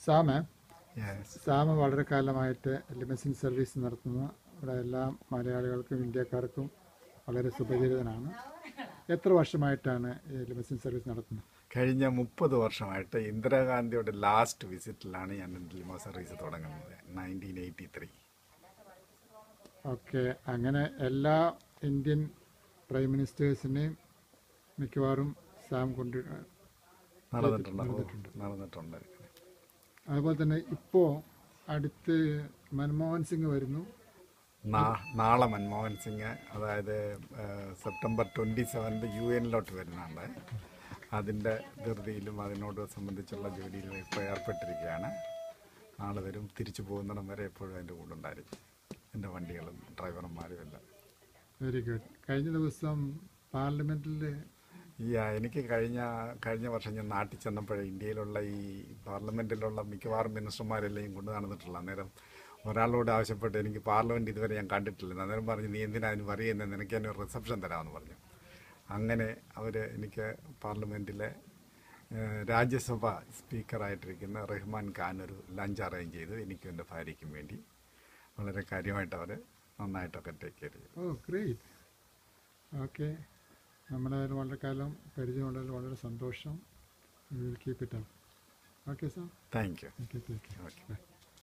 SAM yes. SAM വളരെ കാലമായിട്ട് ലിമസിൻ service നടത്തുന്ന ഇവിടെ എല്ലാ മലയാളികൾക്കും ഇന്ത്യക്കാർക്കും വളരെ സുപരിചിതനാണ്. എത്ര വർഷമായിട്ടാണ് ഈ ലിമസിൻ സർവീസ് നടത്തുന്നത്? കഴിഞ്ഞ 30 വർഷമായിട്ട് ഇന്ദിരാഗാന്ധിയുടെ ലാസ്റ്റ് വിസിറ്റിലാണ് ഞാൻ ലിമോ സർവീസ് തുടങ്ങുന്നത്, 1983. ഓക്കെ, അങ്ങനെ എല്ലാ ഇന്ത്യൻ പ്രൈം മിനിസ്റ്റേഴ്സിനെയും മിക്കവാറും സാം നടന്നിട്ടുണ്ട്. അതുപോലെ തന്നെ ഇപ്പോൾ അടുത്ത് മൻമോഹൻ സിംഗ് വരുന്നു. നാളെ മൻമോഹൻ സിംഗ്, അതായത് സെപ്റ്റംബർ 27 UN വരുന്നുണ്ട്. അതിൻ്റെ ധൃതിയിലും അതിനോട് സംബന്ധിച്ചുള്ള ജോലിയിലും ഇപ്പോൾ ഏർപ്പെട്ടിരിക്കുകയാണ്. നാളെ വരും. തിരിച്ചു പോകുന്നിടം വരെ എപ്പോഴും എൻ്റെ കൂടെ ഉണ്ടായിരിക്കും, എൻ്റെ വണ്ടികളും ഡ്രൈവർമാരും എല്ലാം. Very good. കഴിഞ്ഞ ദിവസം പാർലമെൻറ്റിൽ എനിക്ക് കഴിഞ്ഞ വർഷം ഞാൻ നാട്ടിൽ ചെന്നപ്പോഴേ ഇന്ത്യയിലുള്ള ഈ പാർലമെൻറ്റിലുള്ള മിക്കവാറും മിനിസ്റ്റർമാരെല്ലാം കൊണ്ടു നടന്നിട്ടുള്ള. അന്നേരം ഒരാളോട് ആവശ്യപ്പെട്ട്, എനിക്ക് പാർലമെൻറ്റ് ഇതുവരെ ഞാൻ കണ്ടിട്ടില്ല. അന്നേരം പറഞ്ഞു, നീ എന്തിനാ അതിന് പറയുന്നത്, നിനക്ക് തന്നെ ഒരു റിസപ്ഷൻ തരാമെന്ന് പറഞ്ഞു. അങ്ങനെ അവർ എനിക്ക് പാർലമെൻറ്റിലെ രാജ്യസഭ സ്പീക്കറായിട്ടിരിക്കുന്ന റഹ്മാൻ ഖാൻ ഒരു ലഞ്ച് അറേഞ്ച് ചെയ്തു എനിക്കും എൻ്റെ ഭാര്യയ്ക്കും വേണ്ടി. വളരെ കാര്യമായിട്ട് അവർ നന്നായിട്ടൊക്കെ ടേക്ക് കെയർ ചെയ്തു. ഓ ഗ്രേറ്റ്. ഓക്കെ, നമ്മുടെ വളരെ കാലം പരിചയമുള്ളതിൽ വളരെ സന്തോഷം. Will keep it up. Okay sir. Thank you. Okay, okay.